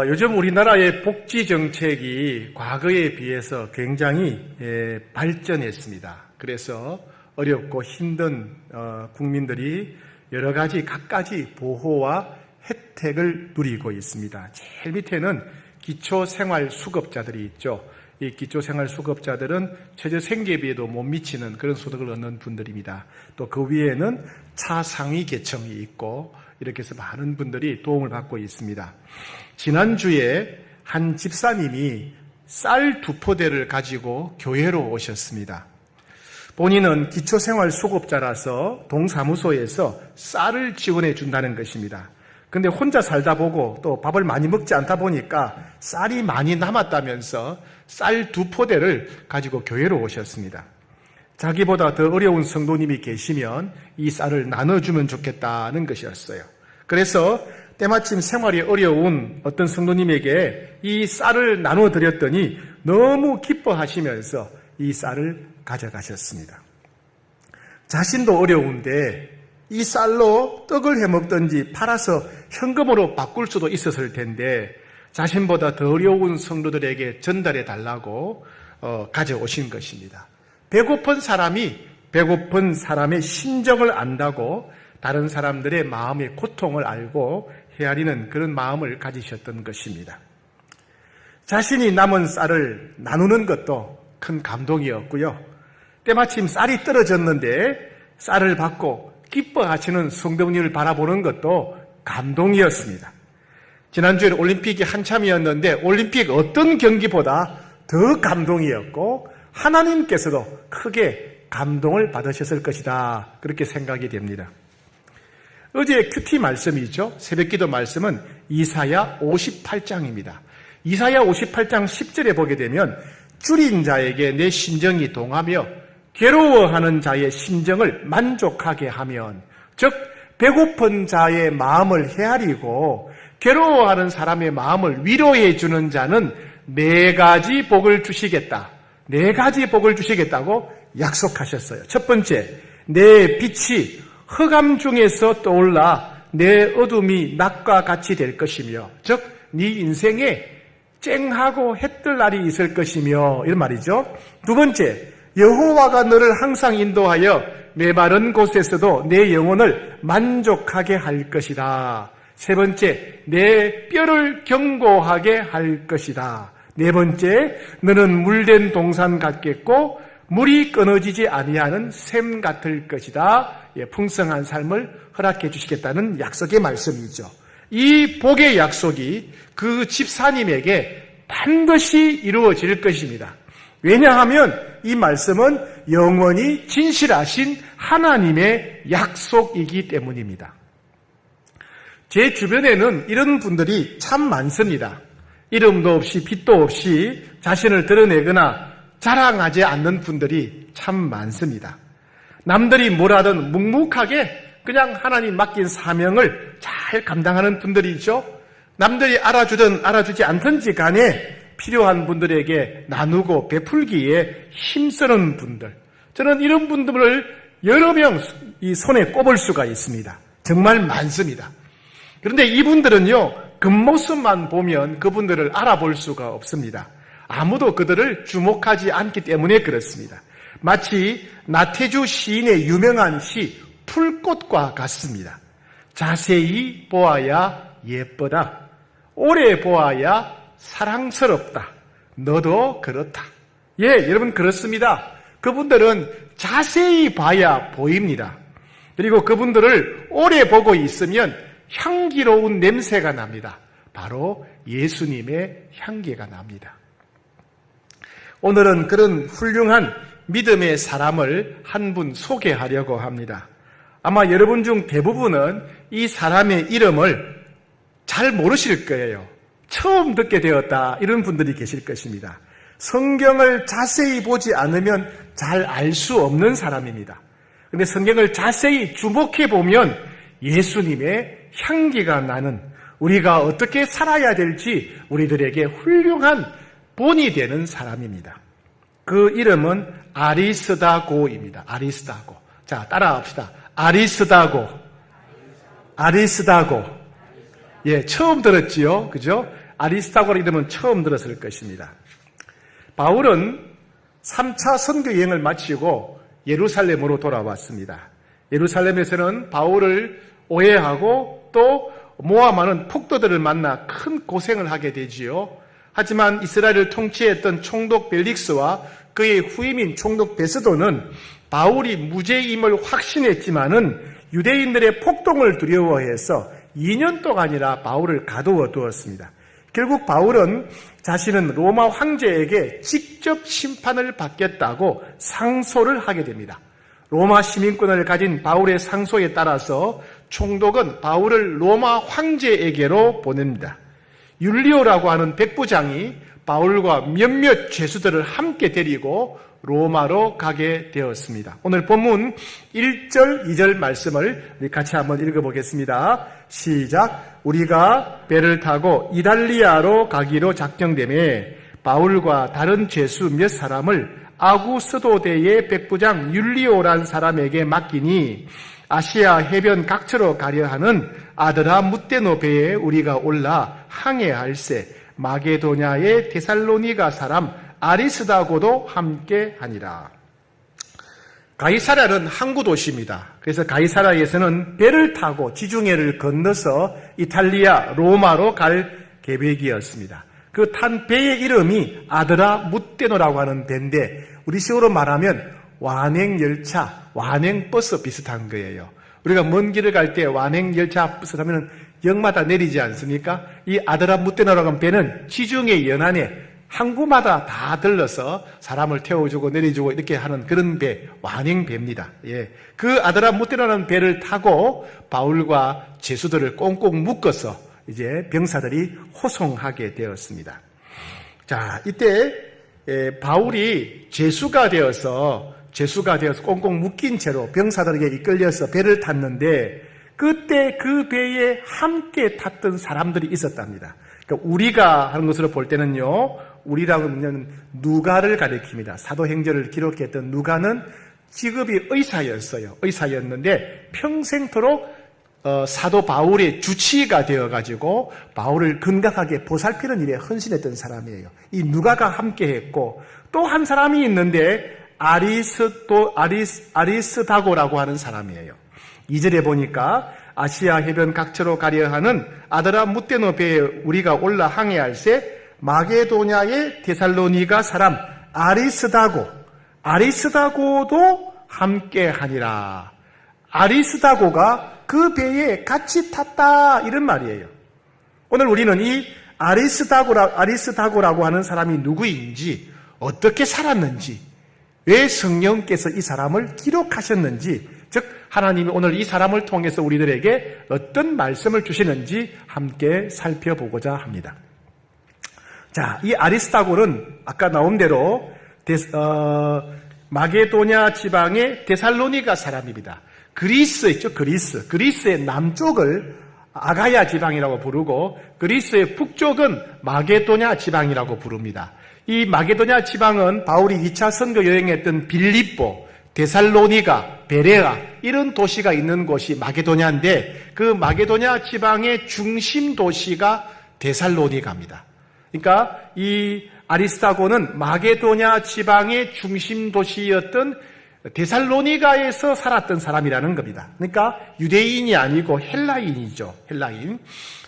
요즘 우리나라의 복지 정책이 과거에 비해서 굉장히 발전했습니다. 그래서 어렵고 힘든 국민들이 여러 가지 각가지 보호와 혜택을 누리고 있습니다. 제일 밑에는 기초생활수급자들이 있죠. 이 기초생활수급자들은 최저생계비에도 못 미치는 그런 소득을 얻는 분들입니다. 또 그 위에는 차상위 계층이 있고 이렇게 해서 많은 분들이 도움을 받고 있습니다. 지난주에 한 집사님이 쌀 2포대를 가지고 교회로 오셨습니다. 본인은 기초생활수급자라서 동사무소에서 쌀을 지원해 준다는 것입니다. 근데 혼자 살다 보고 또 밥을 많이 먹지 않다 보니까 쌀이 많이 남았다면서 쌀 2포대를 가지고 교회로 오셨습니다. 자기보다 더 어려운 성도님이 계시면 이 쌀을 나눠주면 좋겠다는 것이었어요. 그래서 때마침 생활이 어려운 어떤 성도님에게 이 쌀을 나눠드렸더니 너무 기뻐하시면서 이 쌀을 가져가셨습니다. 자신도 어려운데 이 쌀로 떡을 해먹든지 팔아서 현금으로 바꿀 수도 있었을 텐데 자신보다 더 어려운 성도들에게 전달해 달라고 가져오신 것입니다. 배고픈 사람의 심정을 안다고 다른 사람들의 마음의 고통을 알고 헤아리는 그런 마음을 가지셨던 것입니다. 자신이 남은 쌀을 나누는 것도 큰 감동이었고요. 때마침 쌀이 떨어졌는데 쌀을 받고 기뻐하시는 성도님을 바라보는 것도 감동이었습니다. 지난주에 올림픽이 한참이었는데 올림픽 어떤 경기보다 더 감동이었고 하나님께서도 크게 감동을 받으셨을 것이다. 그렇게 생각이 됩니다. 어제 큐티 말씀이죠. 새벽기도 말씀은 이사야 58장입니다. 이사야 58장 10절에 보게 되면 줄인 자에게 내 심정이 동하며 괴로워하는 자의 심정을 만족하게 하면, 즉 배고픈 자의 마음을 헤아리고 괴로워하는 사람의 마음을 위로해 주는 자는 4가지 복을 주시겠다. 4가지 복을 주시겠다고 약속하셨어요. 첫 번째, 내 빛이 흑암 중에서 떠올라 내 어둠이 낮과 같이 될 것이며, 즉 네 인생에 쨍하고 해뜰 날이 있을 것이며, 이런 말이죠. 두 번째, 여호와가 너를 항상 인도하여 메마른 곳에서도 내 영혼을 만족하게 할 것이다. 세 번째, 내 뼈를 견고하게 할 것이다. 네 번째, 너는 물된 동산 같겠고 물이 끊어지지 아니하는 샘 같을 것이다. 풍성한 삶을 허락해 주시겠다는 약속의 말씀이죠. 이 복의 약속이 그 집사님에게 반드시 이루어질 것입니다. 왜냐하면 이 말씀은 영원히 진실하신 하나님의 약속이기 때문입니다. 제 주변에는 이런 분들이 참 많습니다. 이름도 없이 빛도 없이 자신을 드러내거나 자랑하지 않는 분들이 참 많습니다. 남들이 뭘 하든 묵묵하게 그냥 하나님 맡긴 사명을 잘 감당하는 분들이죠. 남들이 알아주든 알아주지 않든지 간에 필요한 분들에게 나누고 베풀기에 힘쓰는 분들. 저는 이런 분들을 여러 명 이 손에 꼽을 수가 있습니다. 정말 많습니다. 그런데 이분들은요, 겉모습만 보면 그분들을 알아볼 수가 없습니다. 아무도 그들을 주목하지 않기 때문에 그렇습니다. 마치 나태주 시인의 유명한 시 풀꽃과 같습니다. 자세히 보아야 예쁘다. 오래 보아야 사랑스럽다. 너도 그렇다. 예, 여러분 그렇습니다. 그분들은 자세히 봐야 보입니다. 그리고 그분들을 오래 보고 있으면 향기로운 냄새가 납니다. 바로 예수님의 향기가 납니다. 오늘은 그런 훌륭한 믿음의 사람을 한 분 소개하려고 합니다. 아마 여러분 중 대부분은 이 사람의 이름을 잘 모르실 거예요. 처음 듣게 되었다, 이런 분들이 계실 것입니다. 성경을 자세히 보지 않으면 잘 알 수 없는 사람입니다. 그런데 성경을 자세히 주목해 보면 예수님의 향기가 나는, 우리가 어떻게 살아야 될지 우리들에게 훌륭한 본이 되는 사람입니다. 그 이름은 아리스다고입니다. 아리스다고. 자, 따라합시다. 아리스다고. 아리스다고. 예, 처음 들었지요. 그죠? 아리스타고라 이름은 처음 들었을 것입니다. 바울은 3차 선교 여행을 마치고 예루살렘으로 돌아왔습니다. 예루살렘에서는 바울을 오해하고 또 모함하는 폭도들을 만나 큰 고생을 하게 되지요. 하지만 이스라엘을 통치했던 총독 벨릭스와 그의 후임인 총독 베스도는 바울이 무죄임을 확신했지만은 유대인들의 폭동을 두려워해서 2년 동안이나 바울을 가두어 두었습니다. 결국 바울은 자신은 로마 황제에게 직접 심판을 받겠다고 상소를 하게 됩니다. 로마 시민권을 가진 바울의 상소에 따라서 총독은 바울을 로마 황제에게로 보냅니다. 율리오라고 하는 백부장이 바울과 몇몇 죄수들을 함께 데리고 로마로 가게 되었습니다. 오늘 본문 1절, 2절 말씀을 우리 같이 한번 읽어보겠습니다. 시작. 우리가 배를 타고 이달리아로 가기로 작정되매 바울과 다른 죄수 몇 사람을 아구스도대의 백부장 율리오란 사람에게 맡기니 아시아 해변 각처로 가려 하는 아드라 무떼노 배에 우리가 올라 항해할세 마게도냐의 데살로니가 사람 아리스다고도 함께 하니라. 가이사랴는 항구 도시입니다. 그래서 가이사랴에서는 배를 타고 지중해를 건너서 이탈리아 로마로 갈 계획이었습니다. 그 탄 배의 이름이 아드라 무떼노라고 하는 배인데 우리식으로 말하면 완행열차, 완행버스 비슷한 거예요. 우리가 먼 길을 갈 때 완행열차 버스 타면 역마다 내리지 않습니까? 이 아드라 무떼노라고 하는 배는 지중해 연안에 항구마다 다 들러서 사람을 태워주고 내려주고 이렇게 하는 그런 배, 완행배입니다. 예. 그 아드라 무떼노라는 배를 타고 바울과 죄수들을 꽁꽁 묶어서 이제 병사들이 호송하게 되었습니다. 자, 이때 바울이 죄수가 되어서 꽁꽁 묶인 채로 병사들에게 이끌려서 배를 탔는데 그때 그 배에 함께 탔던 사람들이 있었답니다. 그러니까 우리가 하는 것으로 볼 때는요, 우리라고 하면 누가를 가리킵니다. 사도행전을 기록했던 누가는 직업이 의사였는데 평생토록 사도 바울의 주치의가 되어가지고 바울을 건강하게 보살피는 일에 헌신했던 사람이에요. 이 누가가 함께했고 또 한 사람이 있는데 아리스다고라고 하는 사람이에요. 2절에 보니까 아시아 해변 각처로 가려 하는 아드라 무떼노 배에 우리가 올라 항해할세 마게도냐의 데살로니가 사람 아리스다고도 함께하니라. 아리스다고가 그 배에 같이 탔다 이런 말이에요. 오늘 우리는 이 아리스다고라고 하는 사람이 누구인지, 어떻게 살았는지, 왜 성령께서 이 사람을 기록하셨는지, 즉 하나님이 오늘 이 사람을 통해서 우리들에게 어떤 말씀을 주시는지 함께 살펴보고자 합니다. 자, 이 아리스다고는 아까 나온 대로 마게도냐 지방의 데살로니가 사람입니다. 그리스 있죠, 그리스의 남쪽을 아가야 지방이라고 부르고 그리스의 북쪽은 마게도냐 지방이라고 부릅니다. 이 마게도냐 지방은 바울이 2차 선교 여행했던 빌립보, 데살로니가, 베레아 이런 도시가 있는 곳이 마게도냐인데 그 마게도냐 지방의 중심 도시가 데살로니가입니다. 그러니까 이 아리스다고는 마게도냐 지방의 중심 도시였던 데살로니가에서 살았던 사람이라는 겁니다. 그러니까 유대인이 아니고 헬라인이죠. 헬라인.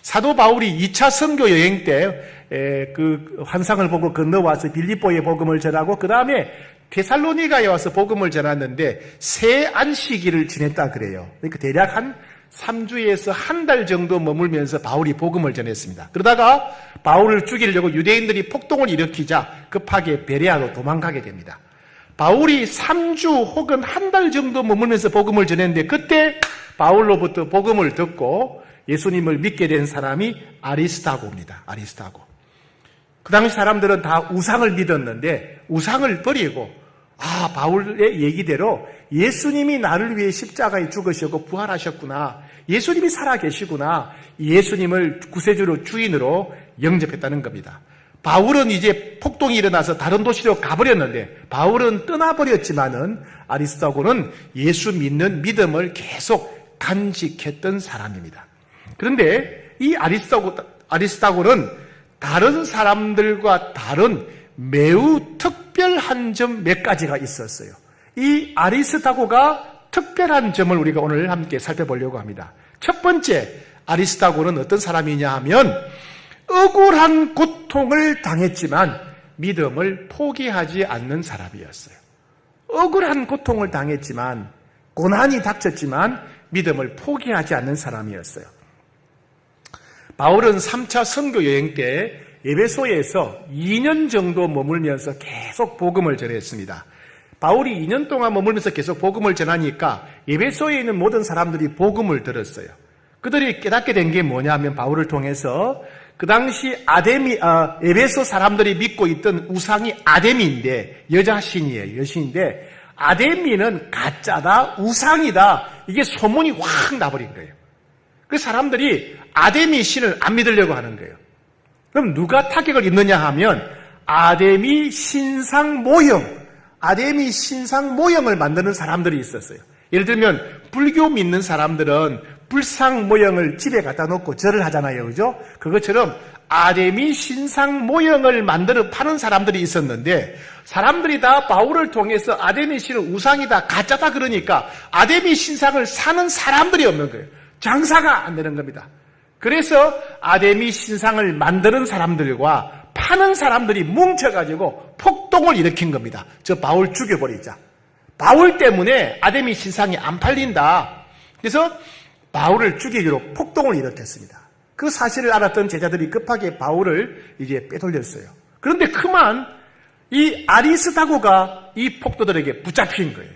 사도 바울이 2차 선교 여행 때 그 환상을 보고 건너와서 빌립보에 복음을 전하고 그 다음에 데살로니가에 와서 복음을 전했는데 새 안식일을 지냈다 그래요. 그러니까 대략 한 3주에서 한 달 정도 머물면서 바울이 복음을 전했습니다. 그러다가 바울을 죽이려고 유대인들이 폭동을 일으키자 급하게 베레아로 도망가게 됩니다. 바울이 3주 혹은 한 달 정도 머물면서 복음을 전했는데 그때 바울로부터 복음을 듣고 예수님을 믿게 된 사람이 아리스다고입니다. 아리스다고. 그 당시 사람들은 다 우상을 믿었는데 우상을 버리고 바울의 얘기대로 예수님이 나를 위해 십자가에 죽으시고 부활하셨구나. 예수님이 살아계시구나. 예수님을 구세주로 주인으로 영접했다는 겁니다. 바울은 이제 폭동이 일어나서 다른 도시로 가버렸는데 바울은 떠나버렸지만은 아리스다고는 예수 믿는 믿음을 계속 간직했던 사람입니다. 그런데 이 아리스타고는 다른 사람들과 다른 매우 특별한 점 몇 가지가 있었어요. 이 아리스타고가 특별한 점을 우리가 오늘 함께 살펴보려고 합니다. 첫 번째, 아리스타고는 어떤 사람이냐 하면 억울한 고통을 당했지만 믿음을 포기하지 않는 사람이었어요. 억울한 고통을 당했지만, 고난이 닥쳤지만 믿음을 포기하지 않는 사람이었어요. 바울은 3차 선교 여행 때 에베소에서 2년 정도 머물면서 계속 복음을 전했습니다. 바울이 2년 동안 머물면서 계속 복음을 전하니까 에베소에 있는 모든 사람들이 복음을 들었어요. 그들이 깨닫게 된 게 뭐냐면 바울을 통해서 그 당시 에베소 사람들이 믿고 있던 우상이 아데미인데, 여자 신이에요. 여신인데, 아데미는 가짜다, 우상이다, 이게 소문이 확 나버린 거예요. 그 사람들이 아데미 신을 안 믿으려고 하는 거예요. 그럼 누가 타격을 입느냐 하면 아데미 신상 모형을 만드는 사람들이 있었어요. 예를 들면 불교 믿는 사람들은 불상 모형을 집에 갖다 놓고 절을 하잖아요. 그죠? 그것처럼 아데미 신상 모형을 만들어 파는 사람들이 있었는데, 사람들이 다 바울을 통해서 아데미 신은 우상이다, 가짜다 그러니까 아데미 신상을 사는 사람들이 없는 거예요. 장사가 안 되는 겁니다. 그래서 아데미 신상을 만드는 사람들과 파는 사람들이 뭉쳐가지고 폭동을 일으킨 겁니다. 저 바울 죽여버리자. 바울 때문에 아데미 신상이 안 팔린다. 그래서 바울을 죽이기로 폭동을 일으켰습니다. 그 사실을 알았던 제자들이 급하게 바울을 이제 빼돌렸어요. 그런데 그만 이 아리스타고가 이 폭도들에게 붙잡힌 거예요.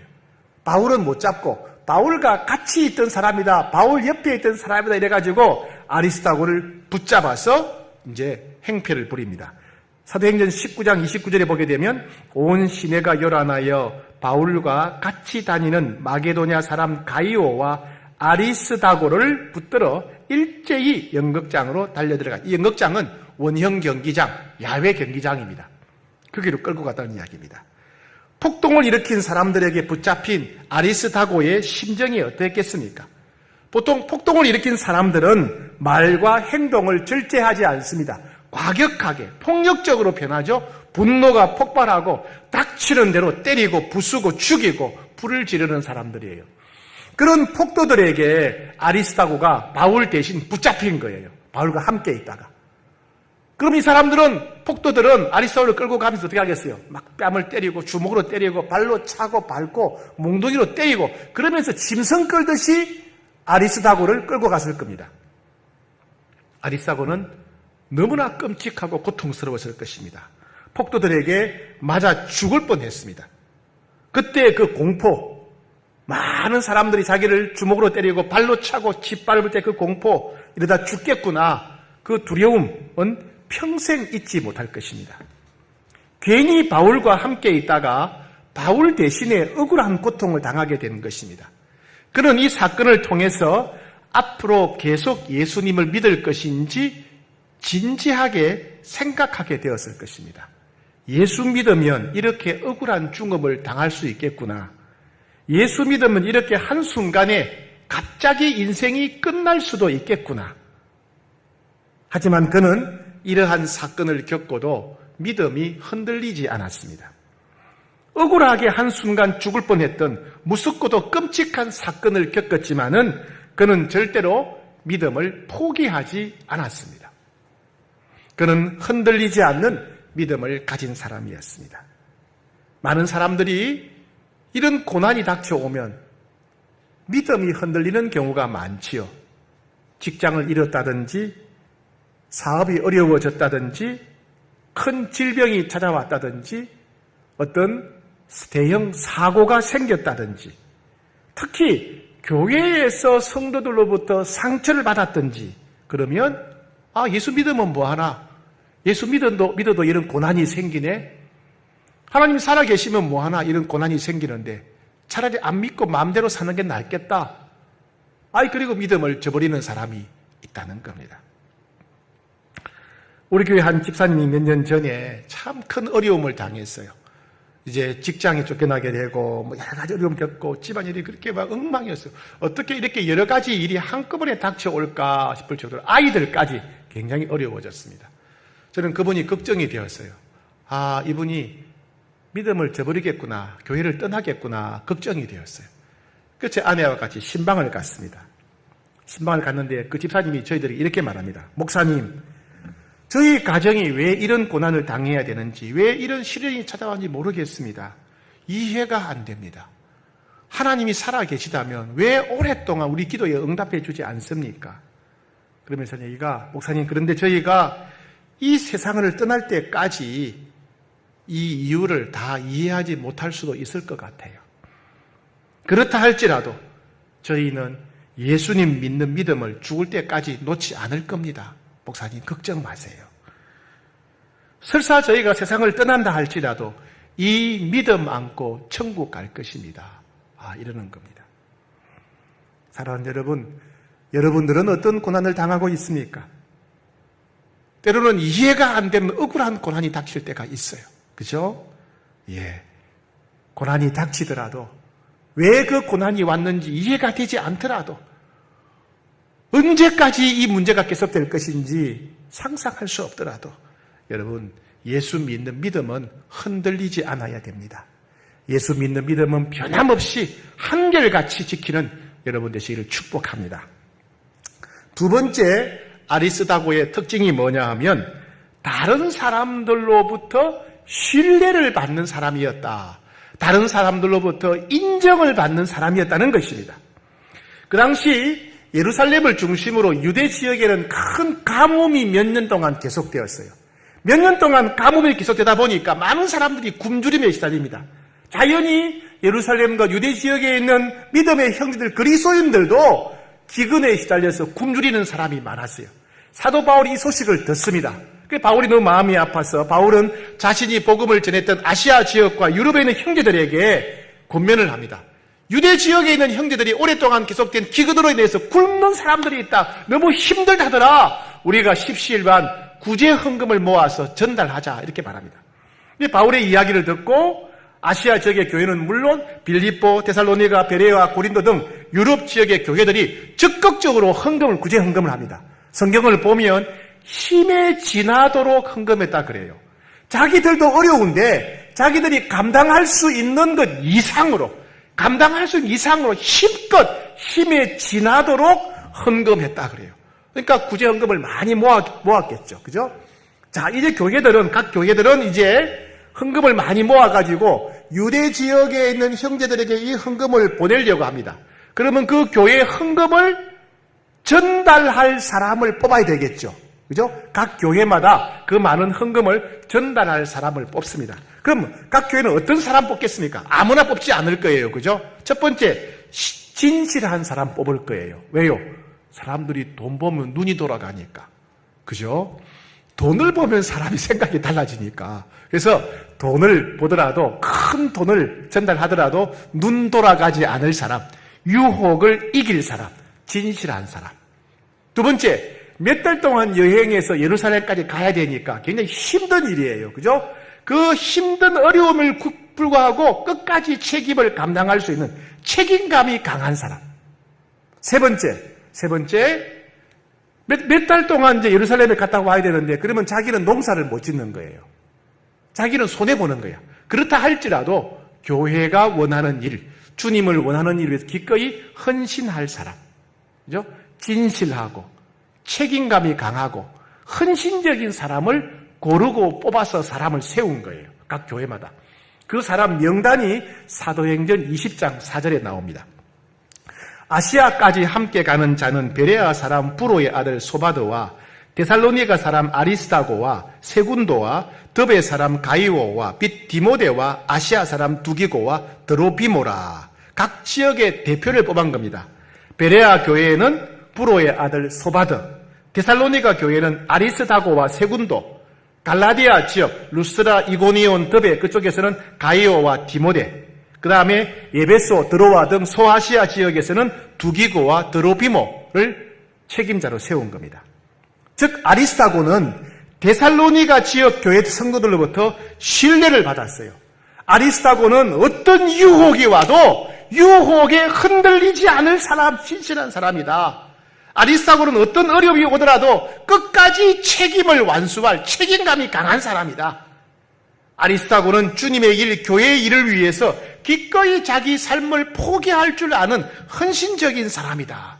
바울은 못 잡고 바울과 같이 있던 사람이다, 바울 옆에 있던 사람이다 이래가지고 아리스타고를 붙잡아서 이제 행패를 부립니다. 사도행전 19장 29절에 보게 되면 온 시내가 요란하여 바울과 같이 다니는 마게도냐 사람 가이오와 아리스타고를 붙들어 일제히 연극장으로 달려들어가. 이 연극장은 원형 경기장, 야외 경기장입니다. 거기로 끌고 갔다는 이야기입니다. 폭동을 일으킨 사람들에게 붙잡힌 아리스타고의 심정이 어땠겠습니까? 보통 폭동을 일으킨 사람들은 말과 행동을 절제하지 않습니다. 과격하게, 폭력적으로 변하죠. 분노가 폭발하고 닥치는 대로 때리고 부수고 죽이고 불을 지르는 사람들이에요. 그런 폭도들에게 아리스타고가 바울 대신 붙잡힌 거예요. 바울과 함께 있다가. 그럼 이 사람들은, 폭도들은 아리스타고를 끌고 가면서 어떻게 하겠어요? 막 뺨을 때리고 주먹으로 때리고 발로 차고 밟고 몽둥이로 때리고 그러면서 짐승 끌듯이 아리스타고를 끌고 갔을 겁니다. 아리스타고는 너무나 끔찍하고 고통스러웠을 것입니다. 폭도들에게 맞아 죽을 뻔했습니다. 그때 그 공포, 많은 사람들이 자기를 주먹으로 때리고 발로 차고 짓밟을 때 그 공포, 이러다 죽겠구나, 그 두려움은 평생 잊지 못할 것입니다. 괜히 바울과 함께 있다가 바울 대신에 억울한 고통을 당하게 된 것입니다. 그는 이 사건을 통해서 앞으로 계속 예수님을 믿을 것인지 진지하게 생각하게 되었을 것입니다. 예수 믿으면 이렇게 억울한 죽음을 당할 수 있겠구나. 예수 믿으면 이렇게 한순간에 갑자기 인생이 끝날 수도 있겠구나. 하지만 그는 이러한 사건을 겪고도 믿음이 흔들리지 않았습니다. 억울하게 한순간 죽을 뻔했던 무섭고도 끔찍한 사건을 겪었지만은 그는 절대로 믿음을 포기하지 않았습니다. 그는 흔들리지 않는 믿음을 가진 사람이었습니다. 많은 사람들이 이런 고난이 닥쳐오면 믿음이 흔들리는 경우가 많지요. 직장을 잃었다든지, 사업이 어려워졌다든지, 큰 질병이 찾아왔다든지, 어떤 대형 사고가 생겼다든지, 특히 교회에서 성도들로부터 상처를 받았든지, 그러면 예수 믿으면 뭐하나? 예수 믿어도 이런 고난이 생기네? 하나님 살아계시면 뭐하나? 이런 고난이 생기는데 차라리 안 믿고 마음대로 사는 게 낫겠다. 그리고 믿음을 저버리는 사람이 있다는 겁니다. 우리 교회 한 집사님이 몇 년 전에 참 큰 어려움을 당했어요. 이제 직장에 쫓겨나게 되고 뭐 여러 가지 어려움 겪고 집안일이 그렇게 막 엉망이었어요. 어떻게 이렇게 여러 가지 일이 한꺼번에 닥쳐올까 싶을 정도로 아이들까지 굉장히 어려워졌습니다. 저는 그분이 걱정이 되었어요. 아, 이분이 믿음을 저버리겠구나, 교회를 떠나겠구나 걱정이 되었어요. 그래서 제 아내와 같이 신방을 갔습니다. 신방을 갔는데 그 집사님이 저희들이 이렇게 말합니다. 목사님, 저희 가정이 왜 이런 고난을 당해야 되는지, 왜 이런 시련이 찾아왔는지 모르겠습니다. 이해가 안 됩니다. 하나님이 살아계시다면 왜 오랫동안 우리 기도에 응답해 주지 않습니까? 그러면서 얘기가, 목사님, 그런데 저희가 이 세상을 떠날 때까지 이 이유를 다 이해하지 못할 수도 있을 것 같아요. 그렇다 할지라도 저희는 예수님 믿는 믿음을 죽을 때까지 놓지 않을 겁니다. 목사님, 걱정 마세요. 설사 저희가 세상을 떠난다 할지라도 이 믿음 안고 천국 갈 것입니다. 이러는 겁니다. 사랑하는 여러분, 여러분들은 어떤 고난을 당하고 있습니까? 때로는 이해가 안 되는 억울한 고난이 닥칠 때가 있어요. 그죠? 예. 고난이 닥치더라도, 왜 그 고난이 왔는지 이해가 되지 않더라도, 언제까지 이 문제가 계속될 것인지 상상할 수 없더라도, 여러분, 예수 믿는 믿음은 흔들리지 않아야 됩니다. 예수 믿는 믿음은 변함없이 한결같이 지키는 여러분 되시기를 축복합니다. 두 번째, 아리스다고의 특징이 뭐냐 하면, 다른 사람들로부터 신뢰를 받는 사람이었다. 다른 사람들로부터 인정을 받는 사람이었다는 것입니다. 그 당시 예루살렘을 중심으로 유대 지역에는 큰 가뭄이 몇 년 동안 계속되었어요. 몇 년 동안 가뭄이 계속되다 보니까 많은 사람들이 굶주림에 시달립니다. 자연히 예루살렘과 유대 지역에 있는 믿음의 형제들 그리스도인들도 기근에 시달려서 굶주리는 사람이 많았어요. 사도 바울이 이 소식을 듣습니다. 바울이 너무 마음이 아파서 바울은 자신이 복음을 전했던 아시아 지역과 유럽에 있는 형제들에게 권면을 합니다. 유대 지역에 있는 형제들이 오랫동안 계속된 기근으로 인해서 굶는 사람들이 있다. 너무 힘들다더라. 우리가 십시일반 구제 헌금을 모아서 전달하자. 이렇게 말합니다. 바울의 이야기를 듣고 아시아 지역의 교회는 물론 빌립보, 데살로니가, 베레아, 고린도 등 유럽 지역의 교회들이 적극적으로 헌금을, 구제 헌금을 합니다. 성경을 보면 힘에 지나도록 헌금했다 그래요. 자기들도 어려운데 자기들이 감당할 수 있는 것 이상으로, 감당할 수 있는 이상으로 힘껏 힘에 지나도록 헌금했다 그래요. 그러니까 구제 헌금을 많이 모았겠죠. 그죠? 자, 이제 각 교회들은 이제 헌금을 많이 모아가지고 유대 지역에 있는 형제들에게 이 헌금을 보내려고 합니다. 그러면 그 교회의 헌금을 전달할 사람을 뽑아야 되겠죠. 그죠? 각 교회마다 그 많은 헌금을 전달할 사람을 뽑습니다. 그럼 각 교회는 어떤 사람 뽑겠습니까? 아무나 뽑지 않을 거예요. 그죠? 첫 번째, 진실한 사람 뽑을 거예요. 왜요? 사람들이 돈 보면 눈이 돌아가니까. 그죠? 돈을 보면 사람이 생각이 달라지니까. 그래서 돈을 보더라도, 큰 돈을 전달하더라도 눈 돌아가지 않을 사람, 유혹을 이길 사람, 진실한 사람. 두 번째, 몇 달 동안 여행해서 예루살렘까지 가야 되니까 굉장히 힘든 일이에요. 그죠? 그 힘든 어려움을 불구하고 끝까지 책임을 감당할 수 있는 책임감이 강한 사람. 세 번째, 몇 달 동안 이제 예루살렘에 갔다 와야 되는데, 그러면 자기는 농사를 못 짓는 거예요. 자기는 손해보는 거야. 그렇다 할지라도 교회가 원하는 일, 주님을 원하는 일을 위해서 기꺼이 헌신할 사람. 그죠? 진실하고, 책임감이 강하고, 헌신적인 사람을 고르고 뽑아서 사람을 세운 거예요. 각 교회마다. 그 사람 명단이 사도행전 20장 4절에 나옵니다. 아시아까지 함께 가는 자는 베레아 사람 부로의 아들 소바드와 데살로니가 사람 아리스다고와 세군도와 더베 사람 가이오와 빛 디모데와 아시아 사람 두기고와 드로비모라. 각 지역의 대표를 뽑은 겁니다. 베레아 교회에는 부로의 아들 소바드, 데살로니가 교회는 아리스다고와 세군도, 갈라디아 지역 루스라, 이고니온, 더베 그쪽에서는 가이오와 디모데, 그 다음에 예베소, 드로아 등 소아시아 지역에서는 두기고와 드로비모를 책임자로 세운 겁니다. 즉 아리스다고는 데살로니가 지역 교회 성도들로부터 신뢰를 받았어요. 아리스다고는 어떤 유혹이 와도 유혹에 흔들리지 않을 사람, 신실한 사람이다. 아리스다고는 어떤 어려움이 오더라도 끝까지 책임을 완수할 책임감이 강한 사람이다. 아리스다고는 주님의 일, 교회의 일을 위해서 기꺼이 자기 삶을 포기할 줄 아는 헌신적인 사람이다.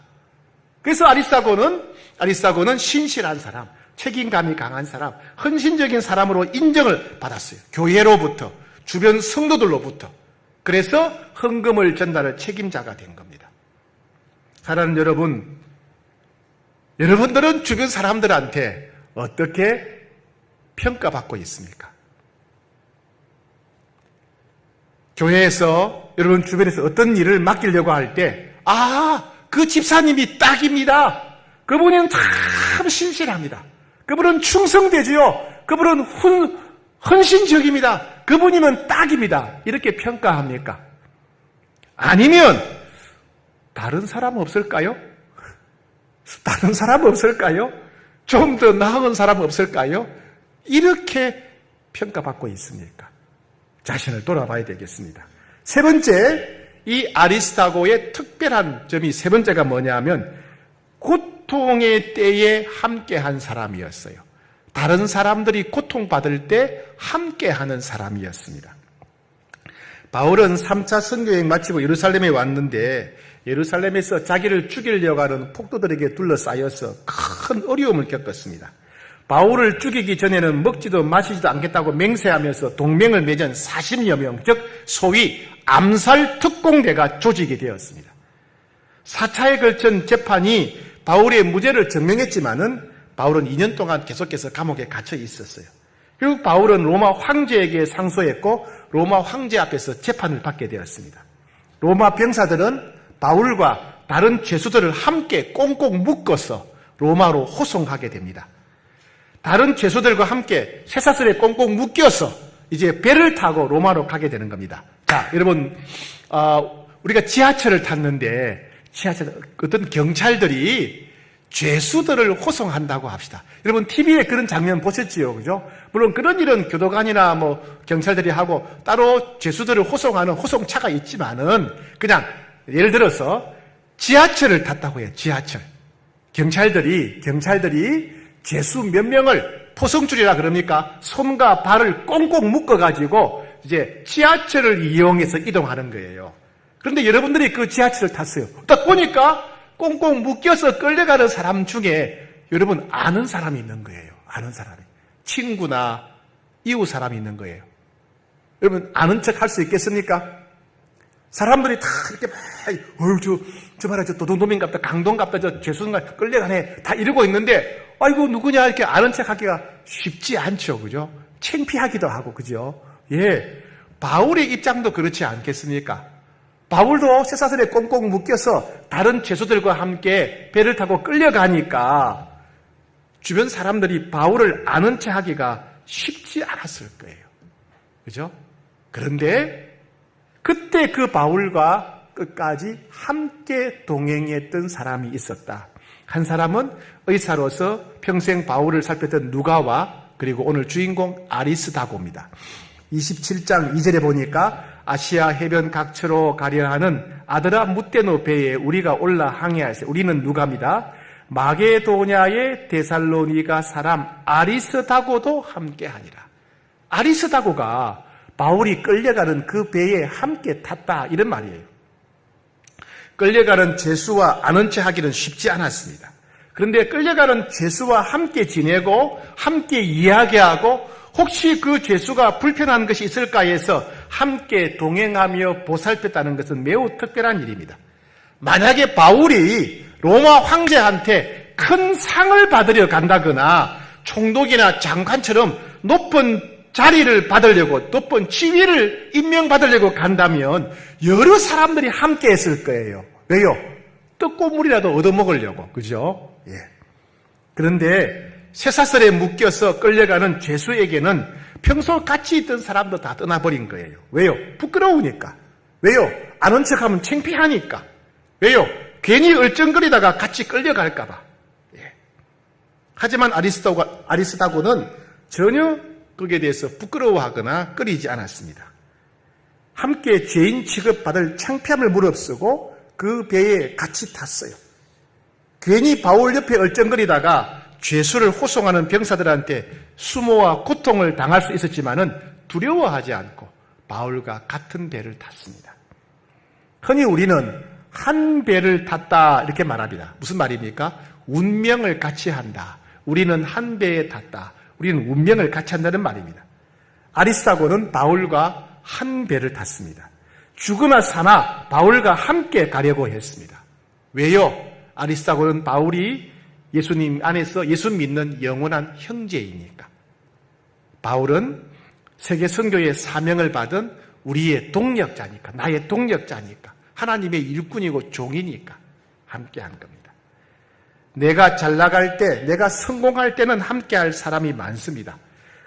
그래서 아리스다고는 신실한 사람, 책임감이 강한 사람, 헌신적인 사람으로 인정을 받았어요. 교회로부터, 주변 성도들로부터. 그래서 헌금을 전달할 책임자가 된 겁니다. 사랑하는 여러분, 여러분들은 주변 사람들한테 어떻게 평가받고 있습니까? 교회에서, 여러분 주변에서 어떤 일을 맡기려고 할 때, 그 집사님이 딱입니다. 그분은 참 신실합니다. 그분은 충성되지요. 그분은 헌신적입니다. 그분이면 딱입니다. 이렇게 평가합니까? 아니면 다른 사람 없을까요? 다른 사람 없을까요? 좀 더 나은 사람 없을까요? 이렇게 평가받고 있습니까? 자신을 돌아봐야 되겠습니다. 세 번째, 이 아리스다고의 특별한 점이 세 번째가 뭐냐면 고통의 때에 함께한 사람이었어요. 다른 사람들이 고통받을 때 함께하는 사람이었습니다. 바울은 3차 선교여행 마치고 예루살렘에 왔는데 예루살렘에서 자기를 죽이려고 하는 폭도들에게 둘러싸여서 큰 어려움을 겪었습니다. 바울을 죽이기 전에는 먹지도 마시지도 않겠다고 맹세하면서 동맹을 맺은 40여 명, 즉 소위 암살 특공대가 조직이 되었습니다. 4차에 걸친 재판이 바울의 무죄를 증명했지만은 바울은 2년 동안 계속해서 감옥에 갇혀 있었어요. 결국 바울은 로마 황제에게 상소했고 로마 황제 앞에서 재판을 받게 되었습니다. 로마 병사들은 바울과 다른 죄수들을 함께 꽁꽁 묶어서 로마로 호송하게 됩니다. 다른 죄수들과 함께 쇠사슬에 꽁꽁 묶여서 이제 배를 타고 로마로 가게 되는 겁니다. 자, 여러분, 우리가 지하철을 탔는데 어떤 경찰들이 죄수들을 호송한다고 합시다. 여러분 TV에 그런 장면 보셨지요, 그죠? 물론 그런 일은 교도관이나 경찰들이 하고 따로 죄수들을 호송하는 호송차가 있지만은 그냥 예를 들어서 지하철을 탔다고 해요. 지하철. 경찰들이 죄수 몇 명을 포성줄이라 그럽니까? 손과 발을 꽁꽁 묶어가지고 이제 지하철을 이용해서 이동하는 거예요. 그런데 여러분들이 그 지하철을 탔어요. 딱 보니까 꽁꽁 묶여서 끌려가는 사람 중에 여러분 아는 사람이 있는 거예요. 아는 사람이. 친구나 이웃 사람이 있는 거예요. 여러분 아는 척 할 수 있겠습니까? 사람들이 다 이렇게 막 저 봐라 저 도둑놈인갑다 강도인갑다 저 죄수인가 끌려가네 다 이러고 있는데 아이고 누구냐 이렇게 아는 척 하기가 쉽지 않죠. 그죠? 창피하기도 하고 그죠? 예. 바울의 입장도 그렇지 않겠습니까? 바울도 쇠사슬에 꽁꽁 묶여서 다른 죄수들과 함께 배를 타고 끌려가니까 주변 사람들이 바울을 아는 체 하기가 쉽지 않았을 거예요. 그죠? 그런데 그때 그 바울과 끝까지 함께 동행했던 사람이 있었다. 한 사람은 의사로서 평생 바울을 살폈던 누가와 그리고 오늘 주인공 아리스다고입니다. 27장 2절에 보니까 아시아 해변 각처로 가려 하는 아드라 무테노 배에 우리가 올라 항해하세. 우리는 누가입니다. 마게도냐의 데살로니가 사람 아리스다고도 함께하니라. 아리스다고가 바울이 끌려가는 그 배에 함께 탔다 이런 말이에요. 끌려가는 죄수와 아는 체 하기는 쉽지 않았습니다. 그런데 끌려가는 죄수와 함께 지내고 함께 이야기하고 혹시 그 죄수가 불편한 것이 있을까 해서 함께 동행하며 보살폈다는 것은 매우 특별한 일입니다. 만약에 바울이 로마 황제한테 큰 상을 받으려 간다거나 총독이나 장관처럼 높은 자리를 받으려고 높은 지위를 임명받으려고 간다면 여러 사람들이 함께 했을 거예요. 왜요? 떡고물이라도 얻어먹으려고. 그죠? 예. 그런데 쇠사슬에 묶여서 끌려가는 죄수에게는 평소 같이 있던 사람도 다 떠나버린 거예요. 왜요? 부끄러우니까. 왜요? 아는 척하면 창피하니까. 왜요? 괜히 얼쩡거리다가 같이 끌려갈까 봐. 예. 하지만 아리스다고는 전혀 거기에 대해서 부끄러워하거나 꺼리지 않았습니다. 함께 죄인 취급받을 창피함을 무릅쓰고 그 배에 같이 탔어요. 괜히 바울 옆에 얼쩡거리다가 죄수를 호송하는 병사들한테 수모와 고통을 당할 수 있었지만은 두려워하지 않고 바울과 같은 배를 탔습니다. 흔히 우리는 한 배를 탔다 이렇게 말합니다. 무슨 말입니까? 운명을 같이 한다. 우리는 한 배에 탔다. 우리는 운명을 같이 한다는 말입니다. 아리스타고는 바울과 한 배를 탔습니다. 죽으나 사나 바울과 함께 가려고 했습니다. 왜요? 아리스타고는 바울이 예수님 안에서 예수 믿는 영원한 형제이니까. 바울은 세계 선교의 사명을 받은 우리의 동력자니까, 나의 동력자니까, 하나님의 일꾼이고 종이니까 함께 한 겁니다. 내가 잘 나갈 때, 내가 성공할 때는 함께 할 사람이 많습니다.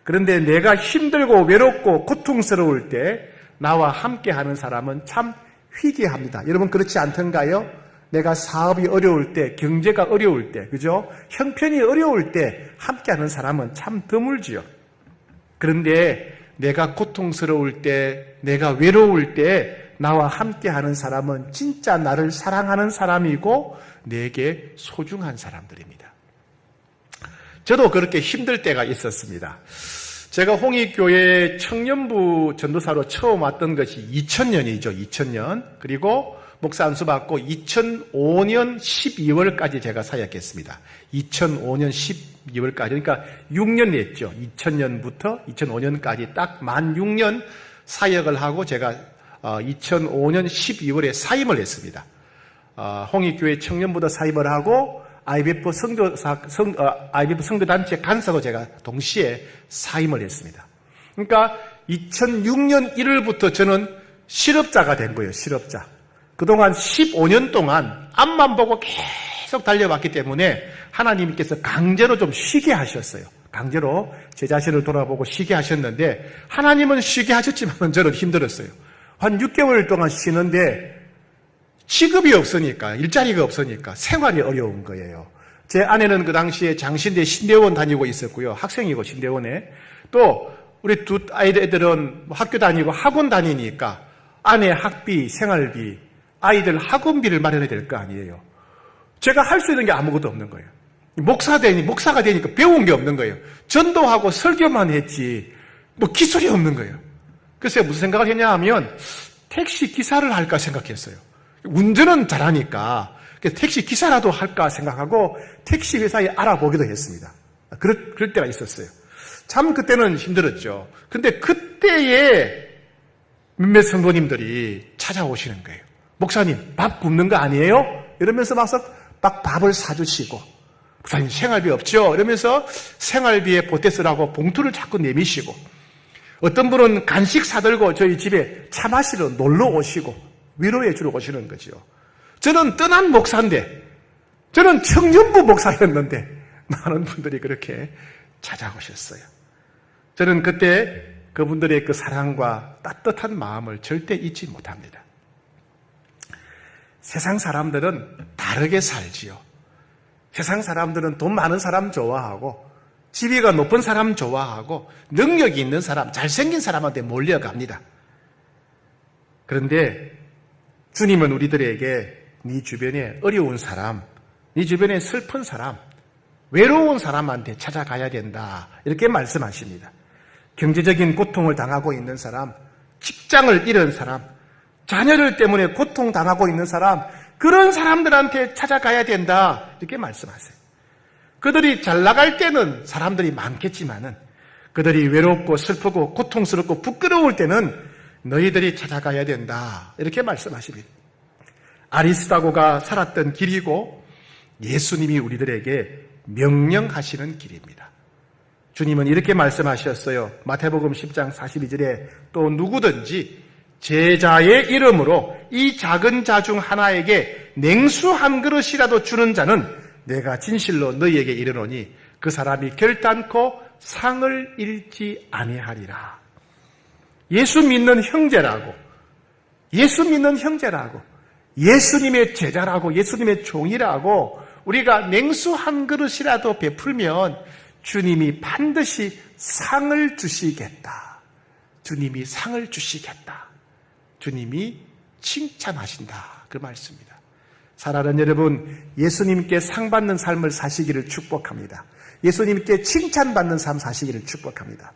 그런데 내가 힘들고 외롭고 고통스러울 때 나와 함께 하는 사람은 참 희귀합니다. 여러분 그렇지 않던가요? 내가 사업이 어려울 때, 경제가 어려울 때, 그죠? 형편이 어려울 때 함께 하는 사람은 참 드물지요. 그런데 내가 고통스러울 때, 내가 외로울 때 나와 함께 하는 사람은 진짜 나를 사랑하는 사람이고 내게 소중한 사람들입니다. 저도 그렇게 힘들 때가 있었습니다. 제가 홍익교회 청년부 전도사로 처음 왔던 것이 2000년이죠. 2000년. 그리고 목사 안수 받고 2005년 12월까지 제가 사역했습니다. 2005년 12월까지. 그러니까 6년 냈죠. 2000년부터 2005년까지 딱 만 6년 사역을 하고 제가 2005년 12월에 사임을 했습니다. 홍익교회 청년부도 사임을 하고 IBF 선교단체 간사로 제가 동시에 사임을 했습니다. 그러니까 2006년 1월부터 저는 실업자가 된 거예요. 실업자. 그동안 15년 동안 앞만 보고 계속 달려왔기 때문에 하나님께서 강제로 좀 쉬게 하셨어요. 강제로 제 자신을 돌아보고 쉬게 하셨는데 하나님은 쉬게 하셨지만 저는 힘들었어요. 한 6개월 동안 쉬는데 직업이 없으니까, 일자리가 없으니까 생활이 어려운 거예요. 제 아내는 그 당시에 장신대 신대원 다니고 있었고요. 학생이고 신대원에. 또 우리 두 애들은 학교 다니고 학원 다니니까 아내 학비, 생활비, 아이들 학원비를 마련해야 될 거 아니에요. 제가 할 수 있는 게 아무것도 없는 거예요. 목사가 되니까 배운 게 없는 거예요. 전도하고 설교만 했지 뭐 기술이 없는 거예요. 그래서 무슨 생각을 했냐 하면 택시 기사를 할까 생각했어요. 운전은 잘하니까 택시 기사라도 할까 생각하고 택시 회사에 알아보기도 했습니다. 그럴 때가 있었어요. 참 그때는 힘들었죠. 근데 그때에 몇몇 성도님들이 찾아오시는 거예요. 목사님 밥 굶는 거 아니에요? 이러면서 막 밥을 사주시고, 목사님 생활비 없죠? 이러면서 생활비에 보태쓰라고 봉투를 자꾸 내미시고, 어떤 분은 간식 사들고 저희 집에 차 마시러 놀러 오시고 위로해 주러 오시는 거죠. 저는 떠난 목사인데, 저는 청년부 목사였는데 많은 분들이 그렇게 찾아오셨어요. 저는 그때 그분들의 그 사랑과 따뜻한 마음을 절대 잊지 못합니다. 세상 사람들은 다르게 살지요. 세상 사람들은 돈 많은 사람 좋아하고 지위가 높은 사람 좋아하고 능력이 있는 사람, 잘생긴 사람한테 몰려갑니다. 그런데 주님은 우리들에게 네 주변에 어려운 사람, 네 주변에 슬픈 사람, 외로운 사람한테 찾아가야 된다. 이렇게 말씀하십니다. 경제적인 고통을 당하고 있는 사람, 직장을 잃은 사람, 자녀들 때문에 고통당하고 있는 사람, 그런 사람들한테 찾아가야 된다. 이렇게 말씀하세요. 그들이 잘 나갈 때는 사람들이 많겠지만은 그들이 외롭고 슬프고 고통스럽고 부끄러울 때는 너희들이 찾아가야 된다. 이렇게 말씀하십니다. 아리스타고가 살았던 길이고 예수님이 우리들에게 명령하시는 길입니다. 주님은 이렇게 말씀하셨어요. 마태복음 10장 42절에 또 누구든지 제자의 이름으로 이 작은 자 중 하나에게 냉수 한 그릇이라도 주는 자는 내가 진실로 너희에게 이르노니 그 사람이 결단코 상을 잃지 아니하리라. 예수 믿는 형제라고, 예수님의 제자라고, 예수님의 종이라고 우리가 냉수 한 그릇이라도 베풀면 주님이 반드시 상을 주시겠다. 주님이 상을 주시겠다. 주님이 칭찬하신다. 그 말씀입니다. 사랑하는 여러분, 예수님께 상 받는 삶을 사시기를 축복합니다. 예수님께 칭찬받는 삶 사시기를 축복합니다.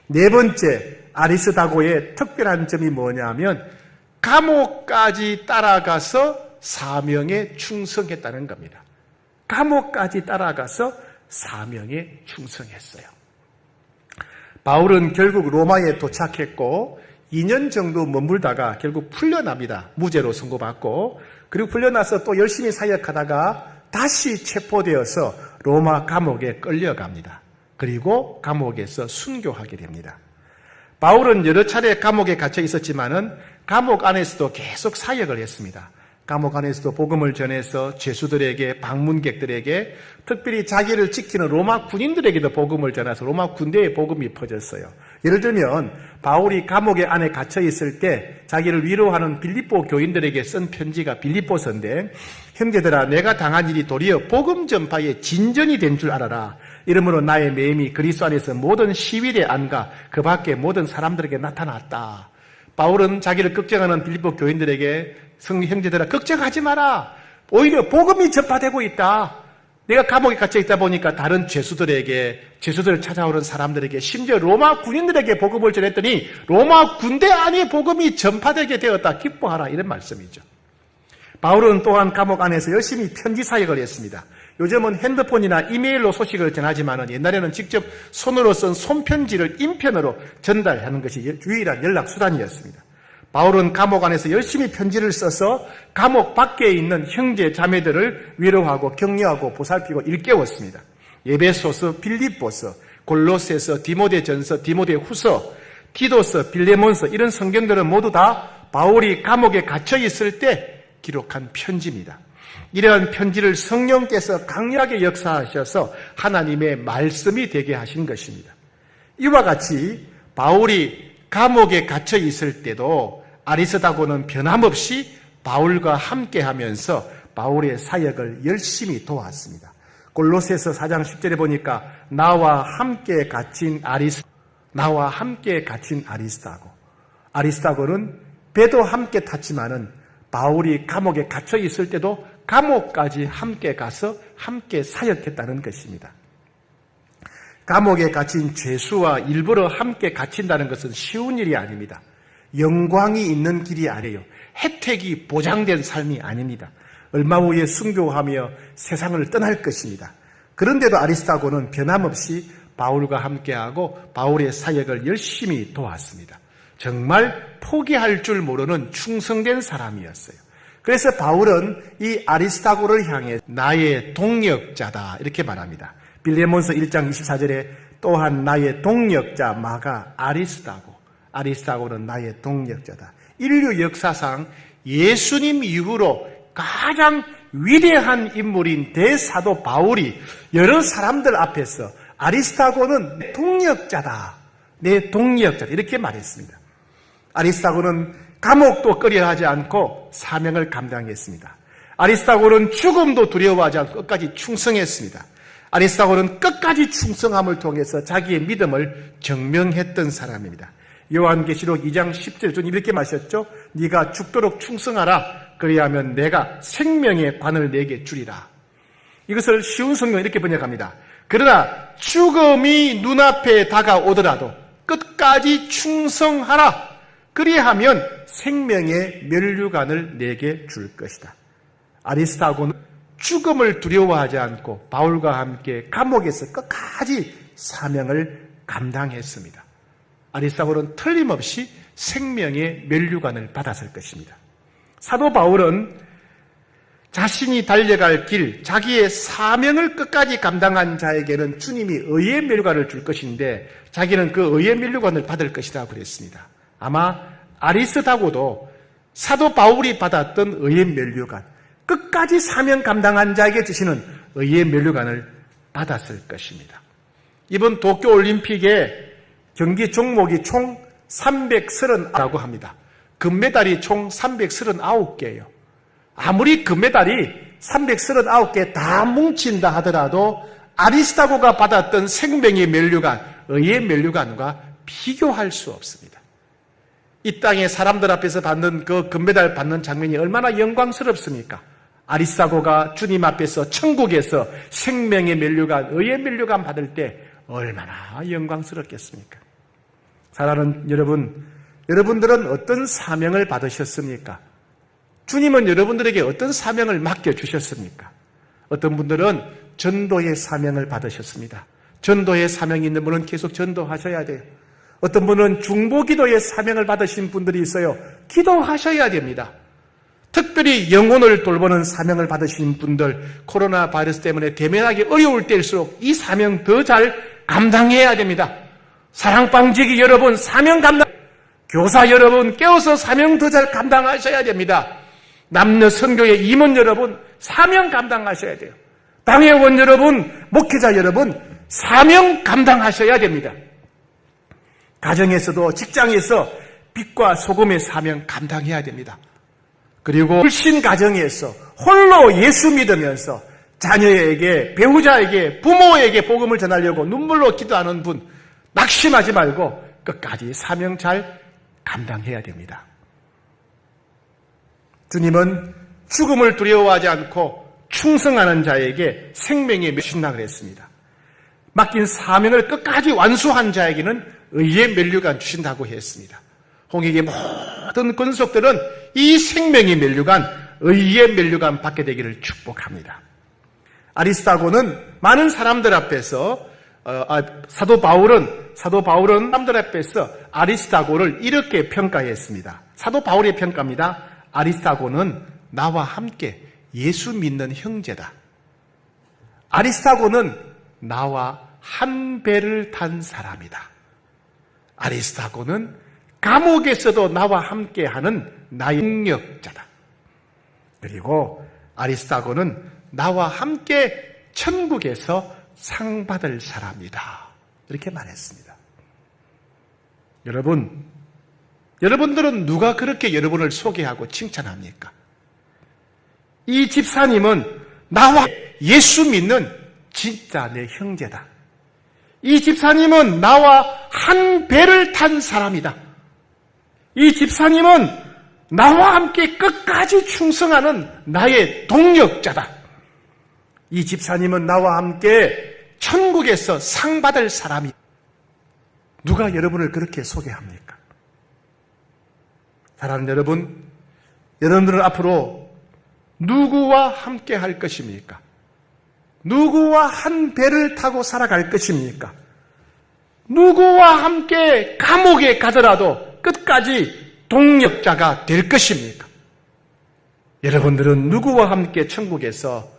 네 번째, 아리스다고의 특별한 점이 뭐냐면 감옥까지 따라가서 사명에 충성했다는 겁니다. 감옥까지 따라가서 사명에 충성했어요. 바울은 결국 로마에 도착했고 2년 정도 머물다가 결국 풀려납니다. 무죄로 선고받고, 그리고 풀려나서 또 열심히 사역하다가 다시 체포되어서 로마 감옥에 끌려갑니다. 그리고 감옥에서 순교하게 됩니다. 바울은 여러 차례 감옥에 갇혀 있었지만은 감옥 안에서도 계속 사역을 했습니다. 감옥 안에서도 복음을 전해서 죄수들에게, 방문객들에게, 특별히 자기를 지키는 로마 군인들에게도 복음을 전해서 로마 군대에 복음이 퍼졌어요. 예를 들면 바울이 감옥에 안에 갇혀 있을 때 자기를 위로하는 빌립보 교인들에게 쓴 편지가 빌립보서인데, 형제들아, 내가 당한 일이 도리어 복음 전파의 진전이 된 줄 알아라. 이러므로 나의 매임이 그리스도 안에서 모든 시위대 안과 그 밖에 모든 사람들에게 나타났다. 바울은 자기를 걱정하는 빌립보 교인들에게, 형제들아, 걱정하지 마라. 오히려 복음이 전파되고 있다. 내가 감옥에 갇혀 있다 보니까 다른 죄수들에게, 죄수들을 찾아오는 사람들에게, 심지어 로마 군인들에게 복음을 전했더니 로마 군대 안에 복음이 전파되게 되었다. 기뻐하라. 이런 말씀이죠. 바울은 또한 감옥 안에서 열심히 편지 사역을 했습니다. 요즘은 핸드폰이나 이메일로 소식을 전하지만 옛날에는 직접 손으로 쓴 손편지를 인편으로 전달하는 것이 유일한 연락수단이었습니다. 바울은 감옥 안에서 열심히 편지를 써서 감옥 밖에 있는 형제 자매들을 위로하고 격려하고 보살피고 일깨웠습니다. 에베소서, 빌립보서, 골로새서, 디모데전서, 디모데후서, 티도서, 빌레몬서, 이런 성경들은 모두 다 바울이 감옥에 갇혀 있을 때 기록한 편지입니다. 이러한 편지를 성령께서 강력하게 역사하셔서 하나님의 말씀이 되게 하신 것입니다. 이와 같이 바울이 감옥에 갇혀 있을 때도 아리스다고는 변함없이 바울과 함께하면서 바울의 사역을 열심히 도왔습니다. 골로새서 4장 10절에 보니까 나와 함께 갇힌 아리스다고. 아리스다고는 배도 함께 탔지만은 바울이 감옥에 갇혀 있을 때도 감옥까지 함께 가서 함께 사역했다는 것입니다. 감옥에 갇힌 죄수와 일부러 함께 갇힌다는 것은 쉬운 일이 아닙니다. 영광이 있는 길이 아니에요. 혜택이 보장된 삶이 아닙니다. 얼마 후에 순교하며 세상을 떠날 것입니다. 그런데도 아리스다고는 변함없이 바울과 함께하고 바울의 사역을 열심히 도왔습니다. 정말 포기할 줄 모르는 충성된 사람이었어요. 그래서 바울은 이 아리스다고를 향해 나의 동역자다 이렇게 말합니다. 빌레몬서 1장 24절에 또한 나의 동역자 마가 아리스다고는 나의 동역자다. 인류 역사상 예수님 이후로 가장 위대한 인물인 대사도 바울이 여러 사람들 앞에서 아리스다고는 내 동역자다. 내 동역자다. 이렇게 말했습니다. 아리스다고는 감옥도 꺼려하지 않고 사명을 감당했습니다. 아리스다고는 죽음도 두려워하지 않고 끝까지 충성했습니다. 아리스다고는 끝까지 충성함을 통해서 자기의 믿음을 증명했던 사람입니다. 요한계시록 2장 10절에 주님 이렇게 말하셨죠. 네가 죽도록 충성하라. 그리하면 내가 생명의 관을 내게 주리라. 이것을 쉬운 성경은 이렇게 번역합니다. 그러나 죽음이 눈앞에 다가오더라도 끝까지 충성하라. 그리하면 생명의 면류관을 내게 줄 것이다. 아리스다고는 죽음을 두려워하지 않고 바울과 함께 감옥에서 끝까지 사명을 감당했습니다. 아리스다고는 틀림없이 생명의 면류관을 받았을 것입니다. 사도 바울은 자신이 달려갈 길, 자기의 사명을 끝까지 감당한 자에게는 주님이 의의 면류관을 줄 것인데 자기는 그 의의 면류관을 받을 것이라고 그랬습니다. 아마 아리스다고도 사도 바울이 받았던 의의 면류관, 끝까지 사명 감당한 자에게 주시는 의의 면류관을 받았을 것입니다. 이번 도쿄올림픽에 경기 종목이 총 339라고 합니다. 금메달이 총 339개예요. 아무리 금메달이 339개 다 뭉친다 하더라도 아리스다고가 받았던 생명의 면류관, 의의 면류관과 비교할 수 없습니다. 이 땅에 사람들 앞에서 받는 그 금메달 받는 장면이 얼마나 영광스럽습니까? 아리스타고가 주님 앞에서 천국에서 생명의 면류관, 의의 면류관 받을 때 얼마나 영광스럽겠습니까? 사랑하는 여러분, 여러분들은 어떤 사명을 받으셨습니까? 주님은 여러분들에게 어떤 사명을 맡겨주셨습니까? 어떤 분들은 전도의 사명을 받으셨습니다. 전도의 사명이 있는 분은 계속 전도하셔야 돼요. 어떤 분은 중보기도의 사명을 받으신 분들이 있어요. 기도하셔야 됩니다. 특별히 영혼을 돌보는 사명을 받으신 분들, 코로나 바이러스 때문에 대면하기 어려울 때일수록 이 사명 더 잘 감당해야 됩니다. 사랑방지기 여러분, 사명 감당, 교사 여러분, 깨어서 사명 더 잘 감당하셔야 됩니다. 남녀 선교회 임원 여러분, 사명 감당하셔야 돼요. 당회원 여러분, 목회자 여러분, 사명 감당하셔야 됩니다. 가정에서도 직장에서 빛과 소금의 사명 감당해야 됩니다. 그리고 불신 가정에서 홀로 예수 믿으면서 자녀에게, 배우자에게, 부모에게 복음을 전하려고 눈물로 기도하는 분, 낙심하지 말고 끝까지 사명 잘 감당해야 됩니다. 주님은 죽음을 두려워하지 않고 충성하는 자에게 생명의 맺힌다 그랬습니다. 맡긴 사명을 끝까지 완수한 자에게는 의의 면류관 주신다고 했습니다. 홍익의 모든 권속들은 이 생명의 면류관, 의의 면류관 받게 되기를 축복합니다. 아리스타고는 많은 사람들 앞에서 사도 바울은 사람들 앞에서 아리스타고를 이렇게 평가했습니다. 사도 바울의 평가입니다. 아리스타고는 나와 함께 예수 믿는 형제다. 아리스타고는 나와 한 배를 탄 사람이다. 아리스타고는 감옥에서도 나와 함께하는 나의 능력자다. 그리고 아리스타고는 나와 함께 천국에서 상 받을 사람이다. 이렇게 말했습니다. 여러분들은 누가 그렇게 여러분을 소개하고 칭찬합니까? 이 집사님은 나와 예수 믿는 진짜 내 형제다. 이 집사님은 나와 한 배를 탄 사람이다. 이 집사님은 나와 함께 끝까지 충성하는 나의 동력자다. 이 집사님은 나와 함께 천국에서 상 받을 사람이. 누가 여러분을 그렇게 소개합니까? 사랑하는 여러분, 여러분들은 앞으로 누구와 함께 할 것입니까? 누구와 한 배를 타고 살아갈 것입니까? 누구와 함께 감옥에 가더라도 끝까지 동력자가 될 것입니까? 여러분들은 누구와 함께 천국에서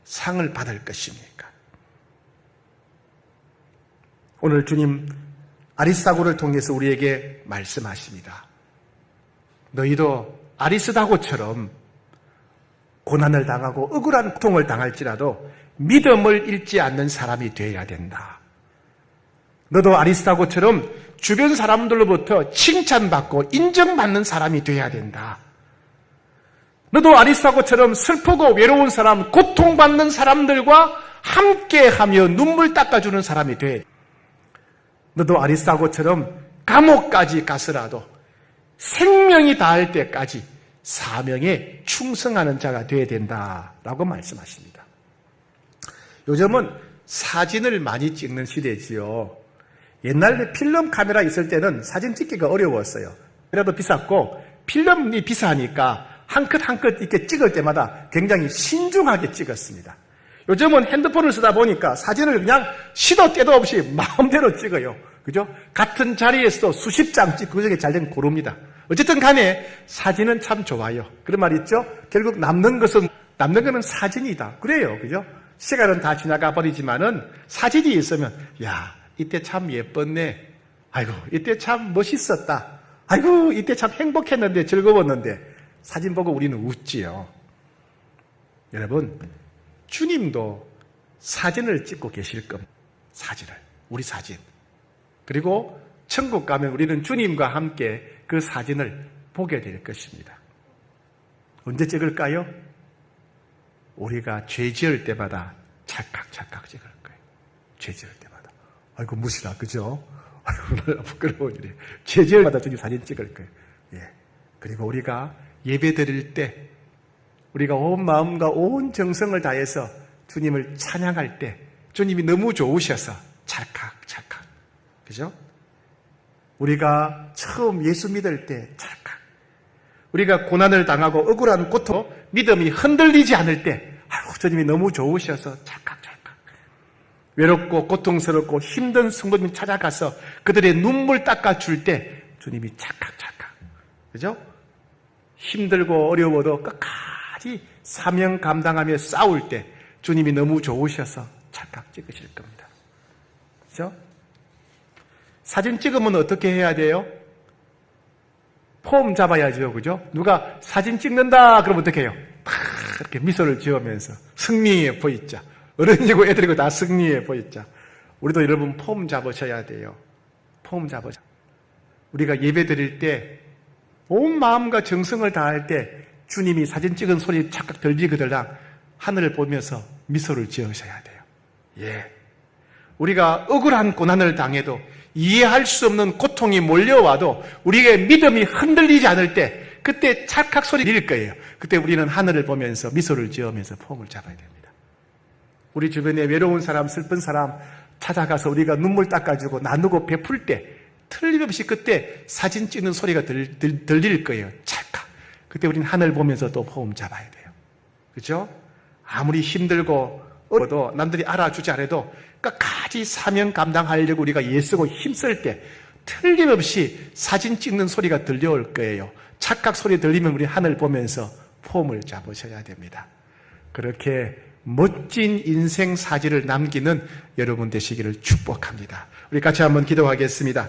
상을 받을 것입니까? 오늘 주님 아리스타고를 통해서 우리에게 말씀하십니다. 너희도 아리스타고처럼 고난을 당하고 억울한 고통을 당할지라도 믿음을 잃지 않는 사람이 되어야 된다. 너도 아리스타고처럼 주변 사람들로부터 칭찬받고 인정받는 사람이 되어야 된다. 너도 아리스타고처럼 슬프고 외로운 사람, 고통받는 사람들과 함께하며 눈물 닦아주는 사람이 돼. 너도 아리스타고처럼 감옥까지 가서라도 생명이 닿을 때까지 사명에 충성하는 자가 되어야 된다라고 말씀하십니다. 요즘은 사진을 많이 찍는 시대지요. 옛날에 필름 카메라 있을 때는 사진 찍기가 어려웠어요. 그래도 비쌌고 필름이 비싸니까 한 컷 한 컷 이렇게 찍을 때마다 굉장히 신중하게 찍었습니다. 요즘은 핸드폰을 쓰다 보니까 사진을 그냥 시도 때도 없이 마음대로 찍어요. 그죠? 같은 자리에서도 수십 장 찍고 그중에 잘된 고릅니다. 어쨌든 간에 사진은 참 좋아요. 그런 말 있죠? 결국 남는 거는 사진이다. 그래요. 그죠? 시간은 다 지나가 버리지만은 사진이 있으면, 야, 이때 참 예뻤네. 아이고, 이때 참 멋있었다. 아이고, 이때 참 행복했는데, 즐거웠는데. 사진 보고 우리는 웃지요. 여러분, 주님도 사진을 찍고 계실 겁니다. 사진을. 우리 사진. 그리고 천국 가면 우리는 주님과 함께 그 사진을 보게 될 것입니다. 언제 찍을까요? 우리가 죄 지을 때마다 찰칵 찍을 거예요. 죄 지을 때마다. 아이고 무시라, 그죠? 아이고 부끄러운 일이에요. 죄 지을 때마다 주님 사진 찍을 거예요. 그리고 우리가 예배 드릴 때 우리가 온 마음과 온 정성을 다해서 주님을 찬양할 때 주님이 너무 좋으셔서 찰칵찰칵. 그죠? 우리가 처음 예수 믿을 때 찰칵. 우리가 고난을 당하고 억울한 고통, 믿음이 흔들리지 않을 때 아이고 주님이 너무 좋으셔서 찰칵찰칵. 외롭고 고통스럽고 힘든 성도님 찾아가서 그들의 눈물 닦아줄 때 주님이 찰칵찰칵. 그죠? 힘들고 어려워도 끝까지 사명 감당하며 싸울 때 주님이 너무 좋으셔서 찰칵 찍으실 겁니다. 그죠? 사진 찍으면 어떻게 해야 돼요? 폼 잡아야죠. 그죠? 누가 사진 찍는다 그러면 어떻게 해요? 탁 이렇게 미소를 지으면서 승리해 보이자. 어른이고 애들이고 다 승리해 보이자. 우리도 여러분 폼 잡으셔야 돼요. 폼 잡으셔. 우리가 예배 드릴 때 온 마음과 정성을 다할 때 주님이 사진 찍은 소리 착각 들리거들랑 하늘을 보면서 미소를 지으셔야 돼요. 예. 우리가 억울한 고난을 당해도 이해할 수 없는 고통이 몰려와도 우리의 믿음이 흔들리지 않을 때 그때 찰칵 소리 들릴 거예요. 그때 우리는 하늘을 보면서 미소를 지으면서 폼을 잡아야 됩니다. 우리 주변에 외로운 사람, 슬픈 사람 찾아가서 우리가 눈물 닦아주고 나누고 베풀 때 틀림없이 그때 사진 찍는 소리가 들릴 거예요. 찰칵. 그때 우리는 하늘 보면서 또 폼 잡아야 돼요. 그렇죠? 아무리 힘들고 어려도 남들이 알아주지 않아도 끝까지 사명 감당하려고 우리가 애쓰고 힘쓸 때 틀림없이 사진 찍는 소리가 들려올 거예요. 착각 소리 들리면 우리 하늘 보면서 폼을 잡으셔야 됩니다. 그렇게 멋진 인생 사진을 남기는 여러분 되시기를 축복합니다. 우리 같이 한번 기도하겠습니다.